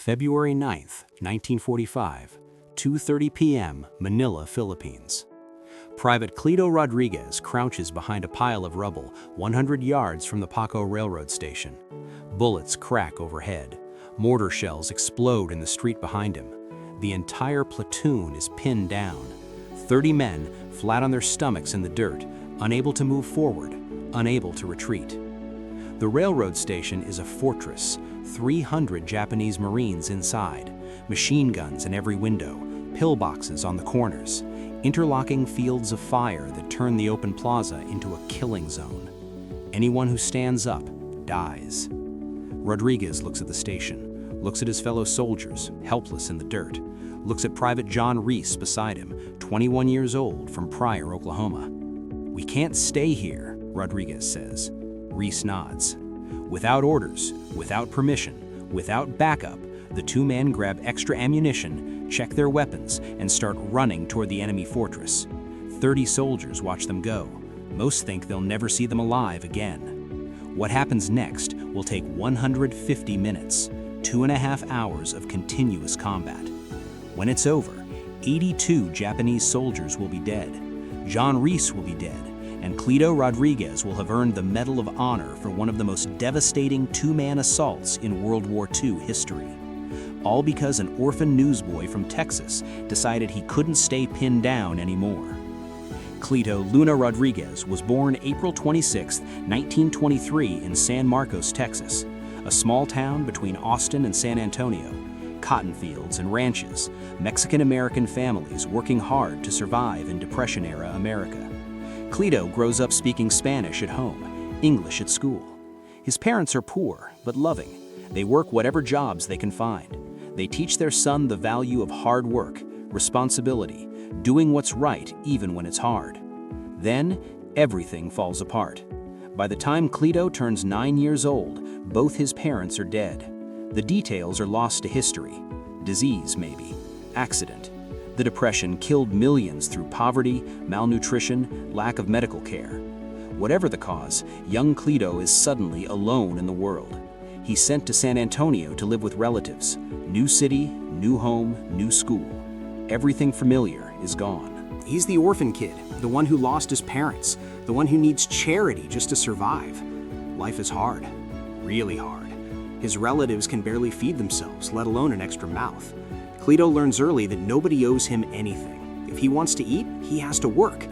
February 9th, 1945, 2:30 p.m., Manila, Philippines. Private Cleto Rodriguez crouches behind a pile of rubble 100 yards from the Paco Railroad Station. Bullets crack overhead. Mortar shells explode in the street behind him. The entire platoon is pinned down. 30 men flat on their stomachs in the dirt, unable to move forward, unable to retreat. The railroad station is a fortress, 300 Japanese Marines inside, machine guns in every window, pillboxes on the corners, interlocking fields of fire that turn the open plaza into a killing zone. Anyone who stands up dies. Rodriguez looks at the station, looks at his fellow soldiers, helpless in the dirt, looks at Private John Reese beside him, 21 years old, from Pryor, Oklahoma. "We can't stay here," Rodriguez says. Reese nods. Without orders, without permission, without backup, the two men grab extra ammunition, check their weapons, and start running toward the enemy fortress. 30 soldiers watch them go. Most think they'll never see them alive again. What happens next will take 150 minutes, 2.5 hours of continuous combat. When it's over, 82 Japanese soldiers will be dead. John Reese will be dead, and Cleto Rodriguez will have earned the Medal of Honor for one of the most devastating two-man assaults in World War II history. All because an orphan newsboy from Texas decided he couldn't stay pinned down anymore. Cleto Luna Rodriguez was born April 26, 1923 in San Marcos, Texas, a small town between Austin and San Antonio. Cotton fields and ranches, Mexican-American families working hard to survive in Depression-era America. Cleto grows up speaking Spanish at home, English at school. His parents are poor but loving. They work whatever jobs they can find. They teach their son the value of hard work, responsibility, doing what's right even when it's hard. Then, everything falls apart. By the time Cleto turns 9 years old, both his parents are dead. The details are lost to history. Disease, maybe. Accident. The Depression killed millions through poverty, malnutrition, lack of medical care. Whatever the cause, young Cleto is suddenly alone in the world. He's sent to San Antonio to live with relatives. New city, new home, new school. Everything familiar is gone. He's the orphan kid, the one who lost his parents, the one who needs charity just to survive. Life is hard, really hard. His relatives can barely feed themselves, let alone an extra mouth. Cleto learns early that nobody owes him anything. If he wants to eat, he has to work.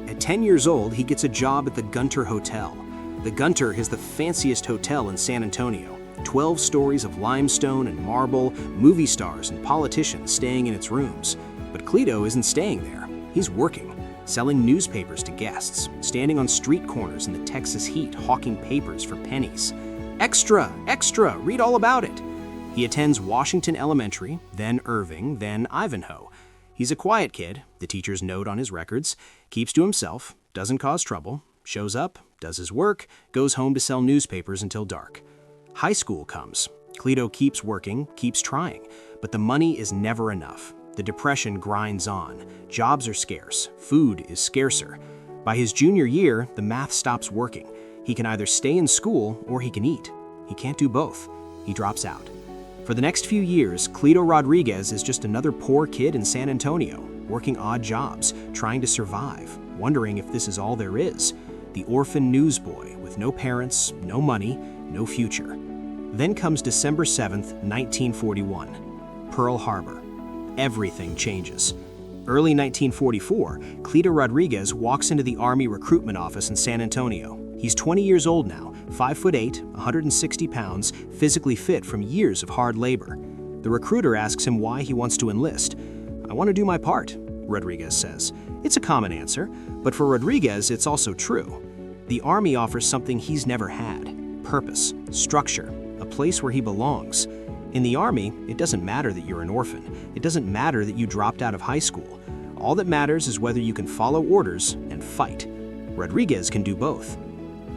At 10 years old, he gets a job at the Gunter Hotel. The Gunter is the fanciest hotel in San Antonio. 12 stories of limestone and marble, movie stars and politicians staying in its rooms. But Cleto isn't staying there. He's working, selling newspapers to guests, standing on street corners in the Texas heat, hawking papers for pennies. Extra, extra, read all about it. He attends Washington Elementary, then Irving, then Ivanhoe. He's a quiet kid, the teachers note on his records, keeps to himself, doesn't cause trouble, shows up, does his work, goes home to sell newspapers until dark. High school comes. Cleto keeps working, keeps trying, but the money is never enough. The Depression grinds on. Jobs are scarce. Food is scarcer. By his junior year, the math stops working. He can either stay in school or he can eat. He can't do both. He drops out. For the next few years, Cleto Rodriguez is just another poor kid in San Antonio, working odd jobs, trying to survive, wondering if this is all there is. The orphan newsboy with no parents, no money, no future. Then comes December 7th, 1941. Pearl Harbor. Everything changes. Early 1944, Cleto Rodriguez walks into the Army recruitment office in San Antonio. He's 20 years old now, 5'8", 160 pounds, physically fit from years of hard labor. The recruiter asks him why he wants to enlist. "I want to do my part," Rodriguez says. It's a common answer, but for Rodriguez, it's also true. The Army offers something he's never had: purpose, structure, a place where he belongs. In the Army, it doesn't matter that you're an orphan. It doesn't matter that you dropped out of high school. All that matters is whether you can follow orders and fight. Rodriguez can do both.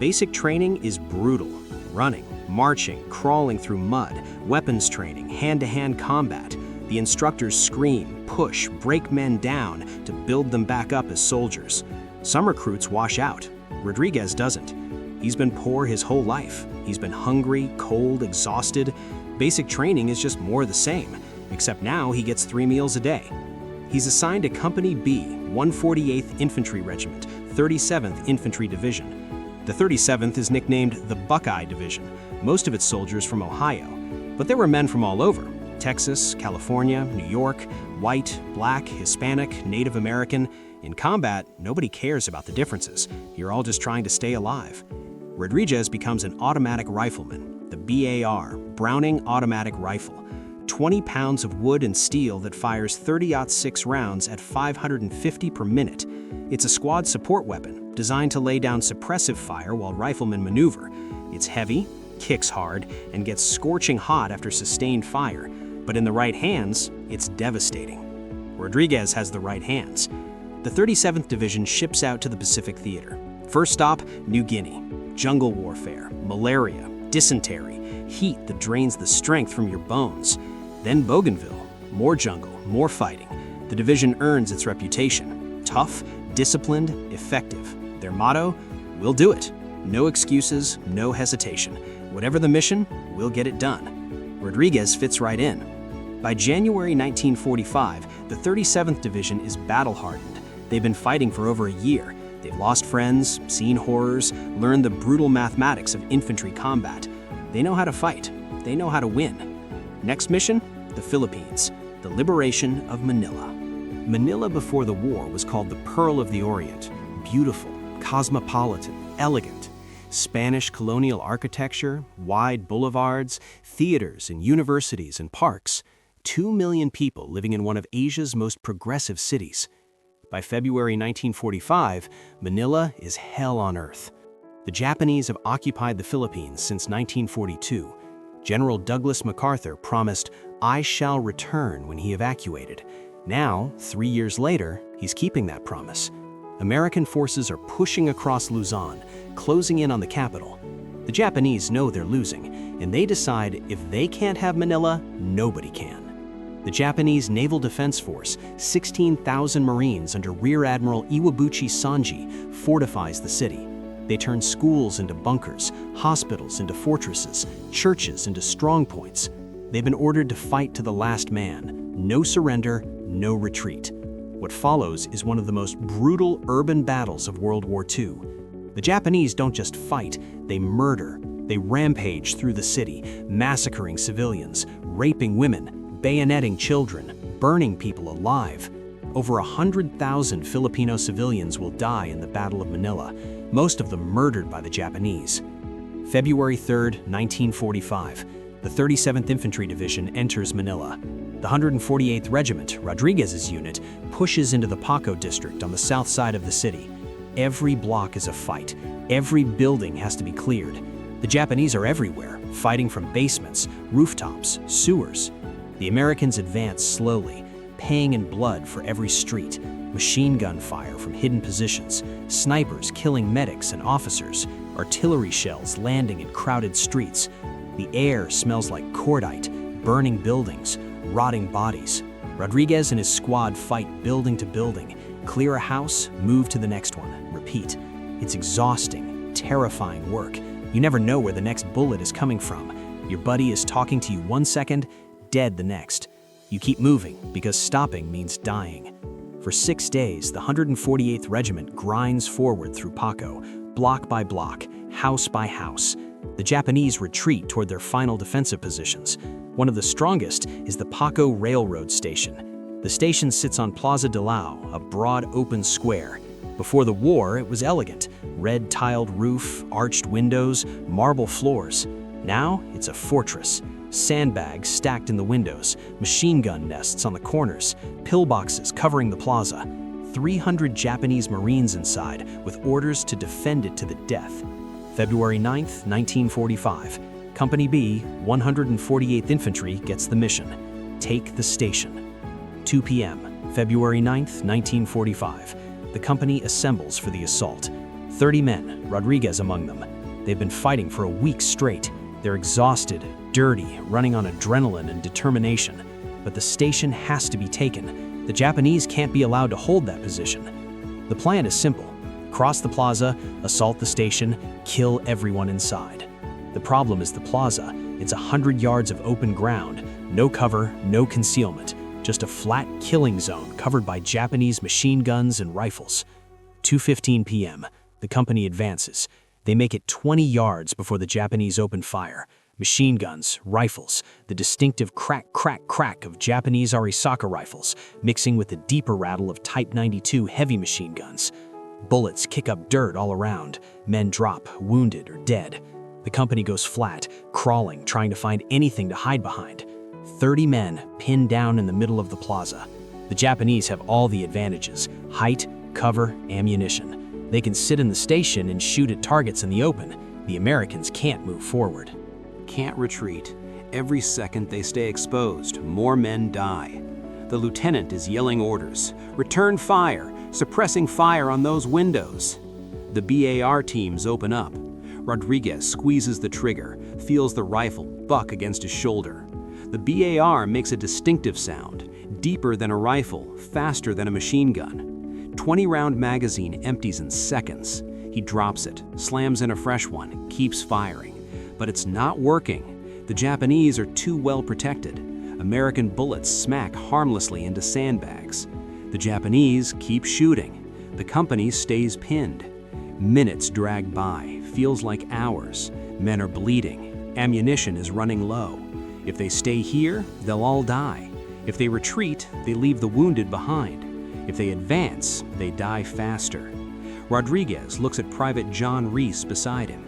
Basic training is brutal. Running, marching, crawling through mud, weapons training, hand-to-hand combat. The instructors scream, push, break men down to build them back up as soldiers. Some recruits wash out. Rodriguez doesn't. He's been poor his whole life. He's been hungry, cold, exhausted. Basic training is just more of the same, except now he gets 3 meals a day. He's assigned to Company B, 148th Infantry Regiment, 37th Infantry Division. The 37th is nicknamed the Buckeye Division, most of its soldiers from Ohio. But there were men from all over: Texas, California, New York, white, black, Hispanic, Native American. In combat, nobody cares about the differences. You're all just trying to stay alive. Rodriguez becomes an automatic rifleman, the BAR, Browning Automatic Rifle. 20 pounds of wood and steel that fires 30-06 rounds at 550 per minute. It's a squad support weapon, designed to lay down suppressive fire while riflemen maneuver. It's heavy, kicks hard, and gets scorching hot after sustained fire. But in the right hands, it's devastating. Rodriguez has the right hands. The 37th Division ships out to the Pacific Theater. First stop, New Guinea. Jungle warfare, malaria, dysentery, heat that drains the strength from your bones. Then Bougainville, more jungle, more fighting. The division earns its reputation. Tough, disciplined, effective. Their motto, we'll do it. No excuses, no hesitation. Whatever the mission, we'll get it done. Rodriguez fits right in. By January 1945, the 37th Division is battle-hardened. They've been fighting for over a year. They've lost friends, seen horrors, learned the brutal mathematics of infantry combat. They know how to fight. They know how to win. Next mission? The Philippines. The liberation of Manila. Manila before the war was called the Pearl of the Orient. Beautiful, cosmopolitan, elegant. Spanish colonial architecture, wide boulevards, theaters and universities and parks. 2 million people living in one of Asia's most progressive cities. By February 1945, Manila is hell on earth. The Japanese have occupied the Philippines since 1942. General Douglas MacArthur promised, "I shall return," when he evacuated. Now, 3 years later, he's keeping that promise. American forces are pushing across Luzon, closing in on the capital. The Japanese know they're losing, and they decide if they can't have Manila, nobody can. The Japanese Naval Defense Force, 16,000 Marines under Rear Admiral Iwabuchi Sanji, fortifies the city. They turn schools into bunkers, hospitals into fortresses, churches into strongpoints. They've been ordered to fight to the last man. No surrender, no retreat. What follows is one of the most brutal urban battles of World War II. The Japanese don't just fight, they murder. They rampage through the city, massacring civilians, raping women, bayoneting children, burning people alive. Over 100,000 Filipino civilians will die in the Battle of Manila, most of them murdered by the Japanese. February 3, 1945, the 37th Infantry Division enters Manila. The 148th Regiment, Rodriguez's unit, pushes into the Paco district on the south side of the city. Every block is a fight. Every building has to be cleared. The Japanese are everywhere, fighting from basements, rooftops, sewers. The Americans advance slowly, paying in blood for every street. Machine gun fire from hidden positions, snipers killing medics and officers, artillery shells landing in crowded streets. The air smells like cordite, burning buildings, rotting bodies. Rodriguez and his squad fight building to building, clear a house, move to the next one, repeat. It's exhausting, terrifying work. You never know where the next bullet is coming from. Your buddy is talking to you one second, dead the next. You keep moving because stopping means dying. For 6 days, the 148th Regiment grinds forward through Paco, block by block, house by house. The Japanese retreat toward their final defensive positions. One of the strongest is the Paco Railroad Station. The station sits on Plaza de Lao, a broad open square. Before the war, it was elegant. Red tiled roof, arched windows, marble floors. Now, it's a fortress. Sandbags stacked in the windows, machine gun nests on the corners, pillboxes covering the plaza. 300 Japanese Marines inside, with orders to defend it to the death. February 9, 1945. Company B, 148th Infantry gets the mission. Take the station. 2 p.m., February 9, 1945. The company assembles for the assault. 30 men, Rodriguez among them. They've been fighting for a week straight. They're exhausted, dirty, running on adrenaline and determination. But the station has to be taken. The Japanese can't be allowed to hold that position. The plan is simple. Cross the plaza, assault the station, kill everyone inside. The problem is the plaza. It's 100 yards of open ground, no cover, no concealment, just a flat killing zone covered by Japanese machine guns and rifles. 2:15 p.m. The company advances. They make it 20 yards before the Japanese open fire. Machine guns, rifles, the distinctive crack, crack, crack of Japanese Arisaka rifles, mixing with the deeper rattle of Type 92 heavy machine guns. Bullets kick up dirt all around. Men drop, wounded or dead. The company goes flat, crawling, trying to find anything to hide behind. 30 men pinned down in the middle of the plaza. The Japanese have all the advantages: height, cover, ammunition. They can sit in the station and shoot at targets in the open. The Americans can't move forward. Can't retreat. Every second they stay exposed, more men die. The lieutenant is yelling orders. Return fire, suppressing fire on those windows. The BAR teams open up. Rodriguez squeezes the trigger, feels the rifle buck against his shoulder. The BAR makes a distinctive sound, deeper than a rifle, faster than a machine gun. 20-round magazine empties in seconds. He drops it, slams in a fresh one, keeps firing. But it's not working. The Japanese are too well protected. American bullets smack harmlessly into sandbags. The Japanese keep shooting. The company stays pinned. Minutes drag by, feels like hours. Men are bleeding. Ammunition is running low. If they stay here, they'll all die. If they retreat, they leave the wounded behind. If they advance, they die faster. Rodriguez looks at Private John Reese beside him.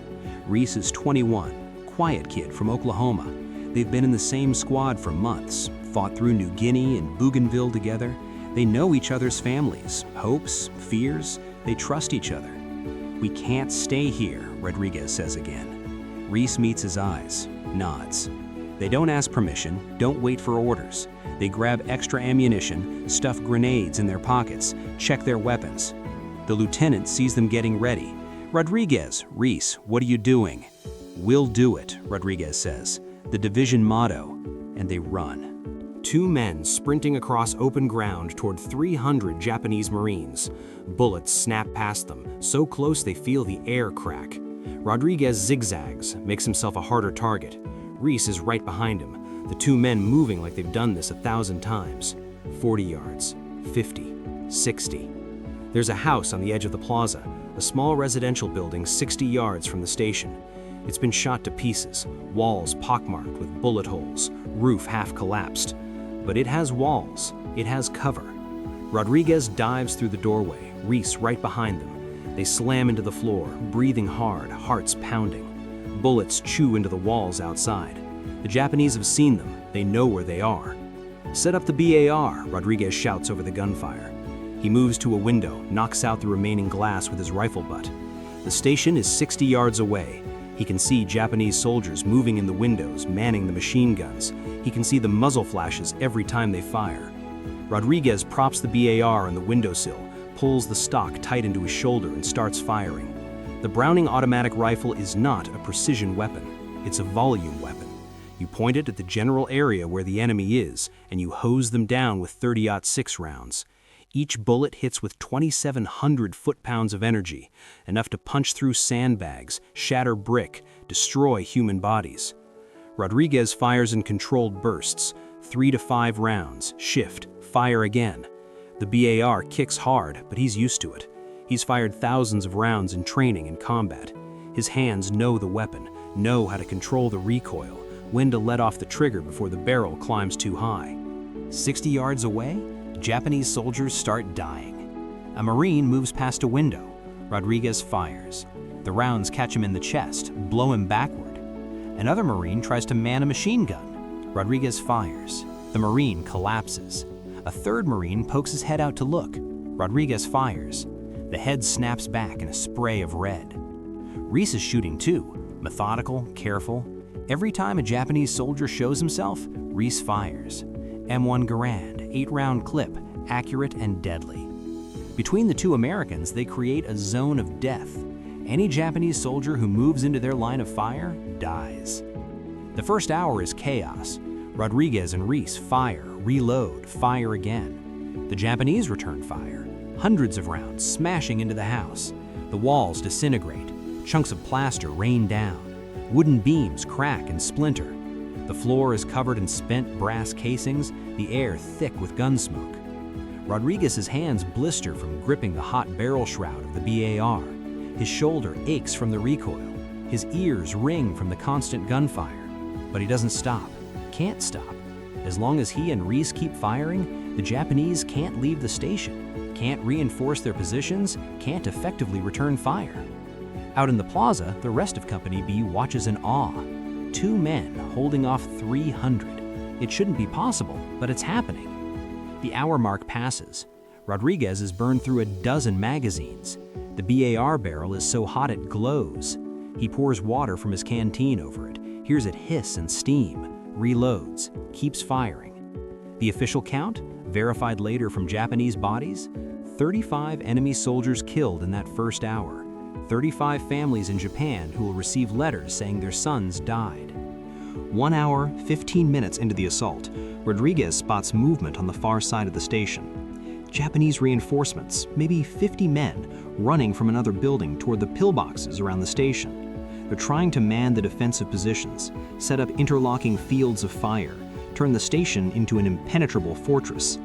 Reese is 21, quiet kid from Oklahoma. They've been in the same squad for months, fought through New Guinea and Bougainville together. They know each other's families, hopes, fears. They trust each other. "We can't stay here," Rodriguez says again. Reese meets his eyes, nods. They don't ask permission, don't wait for orders. They grab extra ammunition, stuff grenades in their pockets, check their weapons. The lieutenant sees them getting ready. "Rodriguez, Reese, what are you doing?" "We'll do it," Rodriguez says, the division motto, and they run. Two men sprinting across open ground toward 300 Japanese Marines. Bullets snap past them, so close they feel the air crack. Rodriguez zigzags, makes himself a harder target. Reese is right behind him, the two men moving like they've done this 1,000 times. 40 yards, 50, 60. There's a house on the edge of the plaza, a small residential building 60 yards from the station. It's been shot to pieces, walls pockmarked with bullet holes, roof half collapsed. But it has walls, it has cover. Rodriguez dives through the doorway, Reese right behind them. They slam into the floor, breathing hard, hearts pounding. Bullets chew into the walls outside. The Japanese have seen them, they know where they are. "Set up the BAR," Rodriguez shouts over the gunfire. He moves to a window, knocks out the remaining glass with his rifle butt. The station is 60 yards away. He can see Japanese soldiers moving in the windows, manning the machine guns. He can see the muzzle flashes every time they fire. Rodriguez props the BAR on the windowsill, pulls the stock tight into his shoulder and starts firing. The Browning automatic rifle is not a precision weapon. It's a volume weapon. You point it at the general area where the enemy is, and you hose them down with 30-06 rounds. Each bullet hits with 2,700 foot-pounds of energy, enough to punch through sandbags, shatter brick, destroy human bodies. Rodriguez fires in controlled bursts, 3 to 5 rounds, shift, fire again. The BAR kicks hard, but he's used to it. He's fired thousands of rounds in training and combat. His hands know the weapon, know how to control the recoil, when to let off the trigger before the barrel climbs too high. 60 yards away, Japanese soldiers start dying. A Marine moves past a window. Rodriguez fires. The rounds catch him in the chest, blow him backward. Another Marine tries to man a machine gun. Rodriguez fires. The Marine collapses. A third Marine pokes his head out to look. Rodriguez fires. The head snaps back in a spray of red. Reese is shooting too, methodical, careful. Every time a Japanese soldier shows himself, Reese fires. M1 Garand, 8-round clip, accurate and deadly. Between the two Americans, they create a zone of death. Any Japanese soldier who moves into their line of fire dies. The first hour is chaos. Rodriguez and Reese fire, reload, fire again. The Japanese return fire, hundreds of rounds smashing into the house. The walls disintegrate, chunks of plaster rain down. Wooden beams crack and splinter. The floor is covered in spent brass casings, the air thick with gun smoke. Rodriguez's hands blister from gripping the hot barrel shroud of the BAR. His shoulder aches from the recoil. His ears ring from the constant gunfire. But he doesn't stop, can't stop. As long as he and Reese keep firing, the Japanese can't leave the station, can't reinforce their positions, can't effectively return fire. Out in the plaza, the rest of Company B watches in awe. 2 men holding off 300. It shouldn't be possible, but it's happening. The hour mark passes. Rodriguez has burned through a dozen magazines. The BAR barrel is so hot it glows. He pours water from his canteen over it, hears it hiss and steam, reloads, keeps firing. The official count, verified later from Japanese bodies, 35 enemy soldiers killed in that first hour. 35 families in Japan who will receive letters saying their sons died. 1 hour, 15 minutes into the assault, Rodriguez spots movement on the far side of the station. Japanese reinforcements, maybe 50 men, running from another building toward the pillboxes around the station. They're trying to man the defensive positions, set up interlocking fields of fire, turn the station into an impenetrable fortress.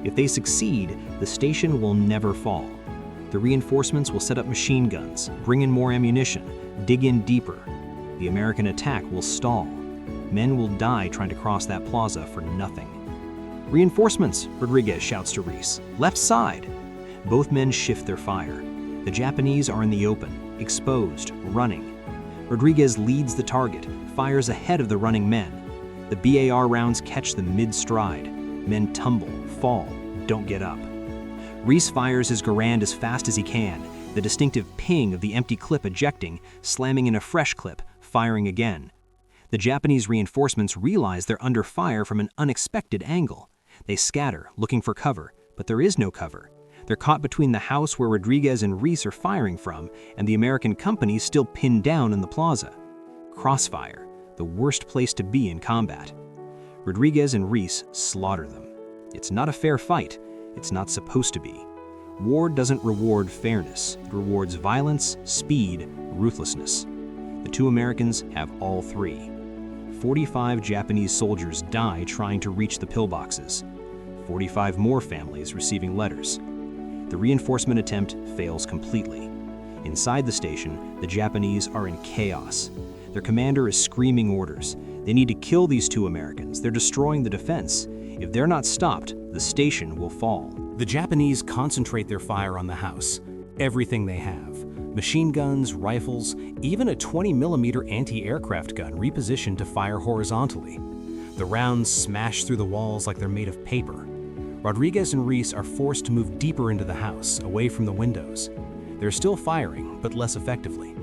If they succeed, the station will never fall. The reinforcements will set up machine guns, bring in more ammunition, dig in deeper. The American attack will stall. Men will die trying to cross that plaza for nothing. "Reinforcements," Rodriguez shouts to Reese. "Left side." Both men shift their fire. The Japanese are in the open, exposed, running. Rodriguez leads the target, fires ahead of the running men. The BAR rounds catch them mid-stride. Men tumble, fall, don't get up. Reese fires his Garand as fast as he can, the distinctive ping of the empty clip ejecting, slamming in a fresh clip, firing again. The Japanese reinforcements realize they're under fire from an unexpected angle. They scatter, looking for cover, but there is no cover. They're caught between the house where Rodriguez and Reese are firing from and the American company still pinned down in the plaza. Crossfire, the worst place to be in combat. Rodriguez and Reese slaughter them. It's not a fair fight. It's not supposed to be. War doesn't reward fairness. It rewards violence, speed, ruthlessness. The 2 Americans have all 3. 45 Japanese soldiers die trying to reach the pillboxes. 45 more families receiving letters. The reinforcement attempt fails completely. Inside the station, the Japanese are in chaos. Their commander is screaming orders. They need to kill these 2 Americans. They're destroying the defense. If they're not stopped, the station will fall. The Japanese concentrate their fire on the house. Everything they have. Machine guns, rifles, even a 20mm anti-aircraft gun repositioned to fire horizontally. The rounds smash through the walls like they're made of paper. Rodriguez and Reese are forced to move deeper into the house, away from the windows. They're still firing, but less effectively.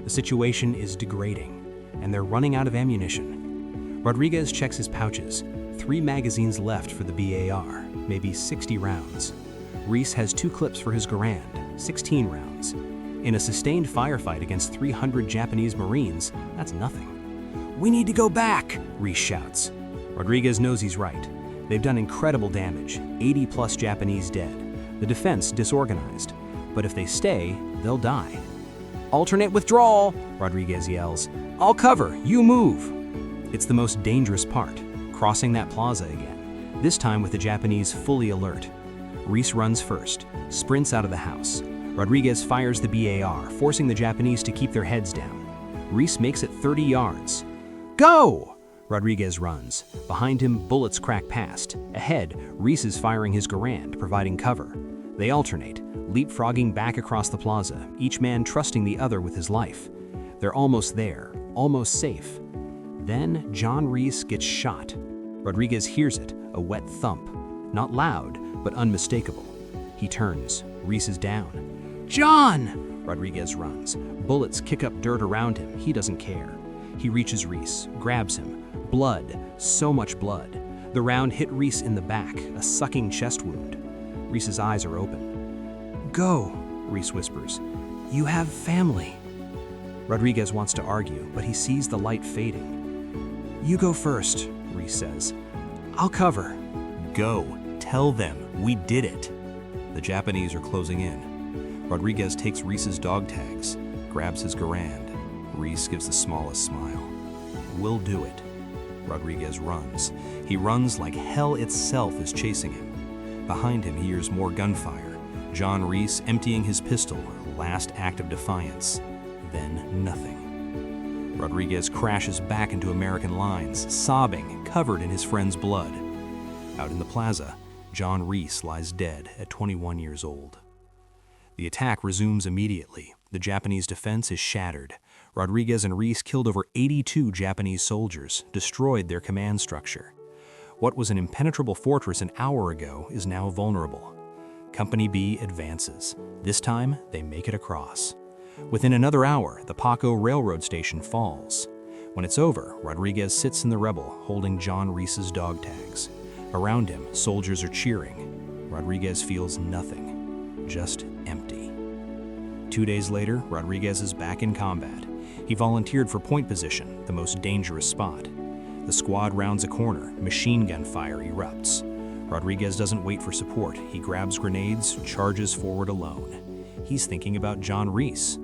The situation is degrading, and they're running out of ammunition. Rodriguez checks his pouches. 3 magazines left for the BAR, maybe 60 rounds. Reese has 2 clips for his Garand, 16 rounds. In a sustained firefight against 300 Japanese Marines, that's nothing. "We need to go back," Reese shouts. Rodriguez knows he's right. They've done incredible damage, 80+ Japanese dead. The defense disorganized. But if they stay, they'll die. "Alternate withdrawal," Rodriguez yells. "I'll cover, you move." It's the most dangerous part, crossing that plaza again, this time with the Japanese fully alert. Reese runs first, sprints out of the house. Rodriguez fires the BAR, forcing the Japanese to keep their heads down. Reese makes it 30 yards. "Go!" Rodriguez runs. Behind him, bullets crack past. Ahead, Reese is firing his Garand, providing cover. They alternate, leapfrogging back across the plaza, each man trusting the other with his life. They're almost there, almost safe. Then John Reese gets shot. Rodriguez hears it, a wet thump. Not loud, but unmistakable. He turns. Reese is down. "John!" Rodriguez runs. Bullets kick up dirt around him. He doesn't care. He reaches Reese, grabs him. Blood, so much blood. The round hit Reese in the back, a sucking chest wound. Reese's eyes are open. "Go," Reese whispers. "You have family." Rodriguez wants to argue, but he sees the light fading. "You go first," Reese says. "I'll cover." "Go. Tell them. We did it." The Japanese are closing in. Rodriguez takes Reese's dog tags, grabs his Garand. Reese gives the smallest smile. "We'll do it." Rodriguez runs. He runs like hell itself is chasing him. Behind him, he hears more gunfire. John Reese emptying his pistol, a last act of defiance. Then nothing. Rodriguez crashes back into American lines, sobbing, covered in his friend's blood. Out in the plaza, John Reese lies dead at 21 years old. The attack resumes immediately. The Japanese defense is shattered. Rodriguez and Reese killed over 82 Japanese soldiers, destroyed their command structure. What was an impenetrable fortress an hour ago is now vulnerable. Company B advances. This time, they make it across. Within another hour, the Paco Railroad Station falls. When it's over, Rodriguez sits in the rebel, holding John Reese's dog tags. Around him, soldiers are cheering. Rodriguez feels nothing, just empty. 2 days later, Rodriguez is back in combat. He volunteered for point position, the most dangerous spot. The squad rounds a corner, machine gun fire erupts. Rodriguez doesn't wait for support. He grabs grenades, charges forward alone. He's thinking about John Reese.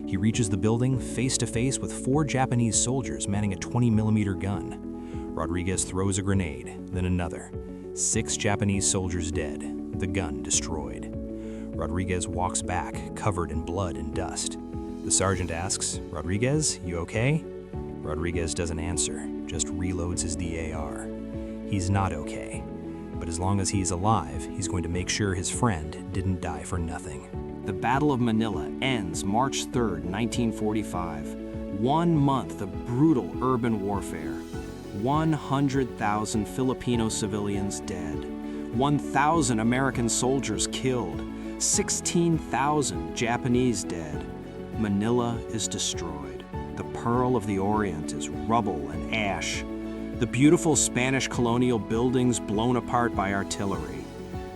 He reaches the building face to face with 4 Japanese soldiers manning a 20mm gun. Rodriguez throws a grenade, then another. 6 Japanese soldiers dead, the gun destroyed. Rodriguez walks back, covered in blood and dust. The sergeant asks, "Rodriguez, you okay?" Rodriguez doesn't answer, just reloads his DAR. He's not okay, but as long as he's alive, he's going to make sure his friend didn't die for nothing. The Battle of Manila ends March 3rd, 1945. 1 month of brutal urban warfare. 100,000 Filipino civilians dead. 1,000 American soldiers killed. 16,000 Japanese dead. Manila is destroyed. The Pearl of the Orient is rubble and ash. The beautiful Spanish colonial buildings blown apart by artillery.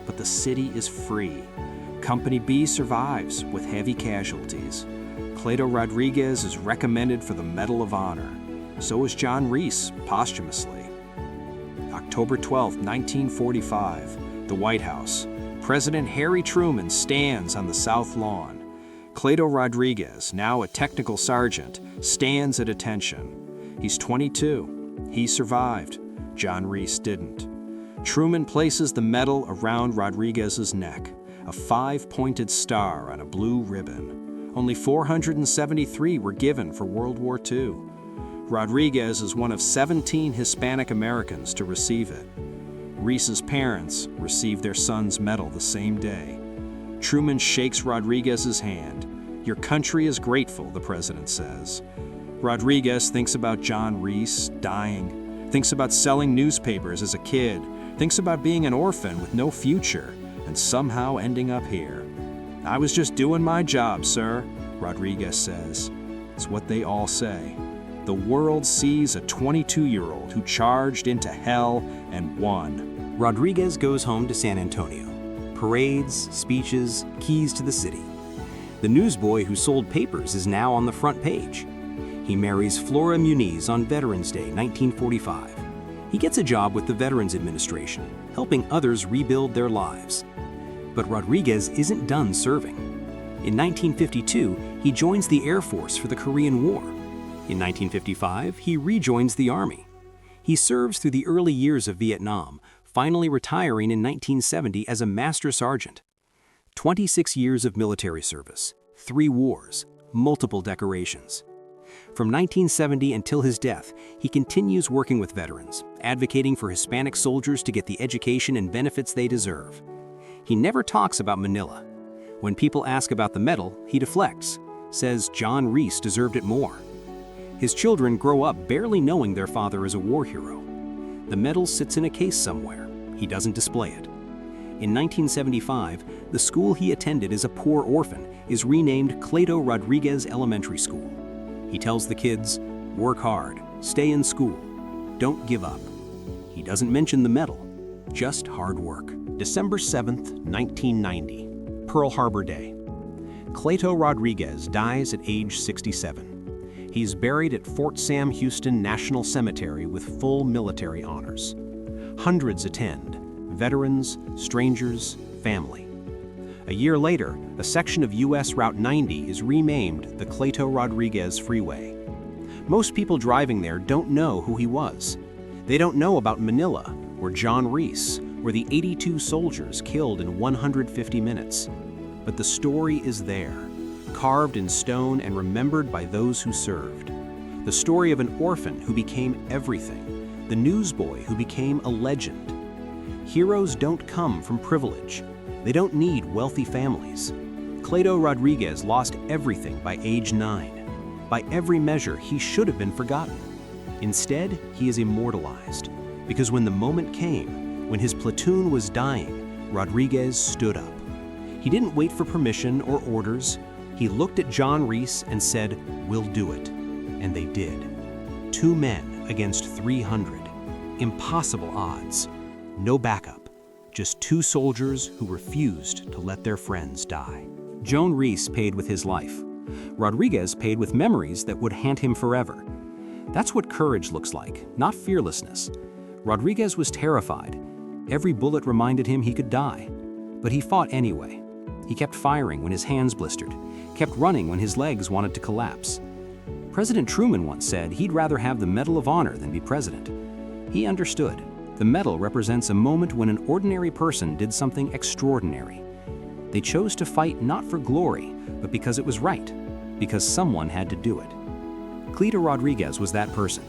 But the city is free. Company B survives with heavy casualties. Cleto Rodriguez is recommended for the Medal of Honor. So is John Reese, posthumously. October 12, 1945, the White House. President Harry Truman stands on the South Lawn. Cleto Rodriguez, now a technical sergeant, stands at attention. He's 22. He survived. John Reese didn't. Truman places the medal around Rodriguez's neck, a 5-pointed star on a blue ribbon. Only 473 were given for World War II. Rodriguez is one of 17 Hispanic Americans to receive it. Reese's parents received their son's medal the same day. Truman shakes Rodriguez's hand. "Your country is grateful," the president says. Rodriguez thinks about John Reese dying, thinks about selling newspapers as a kid, thinks about being an orphan with no future, and somehow ending up here. "I was just doing my job, sir," Rodriguez says. It's what they all say. The world sees a 22-year-old who charged into hell and won. Rodriguez goes home to San Antonio. Parades, speeches, keys to the city. The newsboy who sold papers is now on the front page. He marries Flora Muniz on Veterans Day, 1945. He gets a job with the Veterans Administration, helping others rebuild their lives. But Rodriguez isn't done serving. In 1952, he joins the Air Force for the Korean War. In 1955, he rejoins the Army. He serves through the early years of Vietnam, finally retiring in 1970 as a Master Sergeant. 26 years of military service, 3 wars, multiple decorations. From 1970 until his death, he continues working with veterans, advocating for Hispanic soldiers to get the education and benefits they deserve. He never talks about Manila. When people ask about the medal, he deflects, says John Reese deserved it more. His children grow up barely knowing their father is a war hero. The medal sits in a case somewhere. He doesn't display it. In 1975, the school he attended as a poor orphan is renamed Cleto Rodriguez Elementary School. He tells the kids, "Work hard, stay in school, don't give up." He doesn't mention the medal, just hard work. December 7th, 1990, Pearl Harbor Day. Cleto Rodriguez dies at age 67. He's buried at Fort Sam Houston National Cemetery with full military honors. Hundreds attend, veterans, strangers, family. A year later, a section of U.S. Route 90 is renamed the Cleto Rodriguez Freeway. Most people driving there don't know who he was. They don't know about Manila, or John Reese, or the 82 soldiers killed in 150 minutes. But the story is there, carved in stone and remembered by those who served. The story of an orphan who became everything, the newsboy who became a legend. Heroes don't come from privilege. They don't need wealthy families. Cleto Rodriguez lost everything by age 9. By every measure, he should have been forgotten. Instead, he is immortalized, because when the moment came, when his platoon was dying, Rodriguez stood up. He didn't wait for permission or orders. He looked at John Reese and said, "We'll do it." And they did. 2 men against 300. Impossible odds. No backup. Just 2 soldiers who refused to let their friends die. John Reese paid with his life. Rodriguez paid with memories that would haunt him forever. That's what courage looks like, not fearlessness. Rodriguez was terrified. Every bullet reminded him he could die. But he fought anyway. He kept firing when his hands blistered, kept running when his legs wanted to collapse. President Truman once said he'd rather have the Medal of Honor than be president. He understood. The medal represents a moment when an ordinary person did something extraordinary. They chose to fight not for glory, but because it was right, because someone had to do it. Cleto Rodriguez was that person,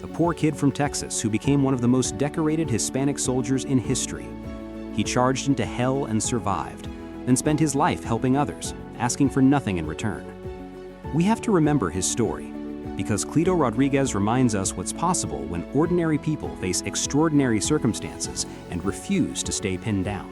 a poor kid from Texas who became one of the most decorated Hispanic soldiers in history. He charged into hell and survived, then spent his life helping others, asking for nothing in return. We have to remember his story, because Cleto Rodriguez reminds us what's possible when ordinary people face extraordinary circumstances and refuse to stay pinned down.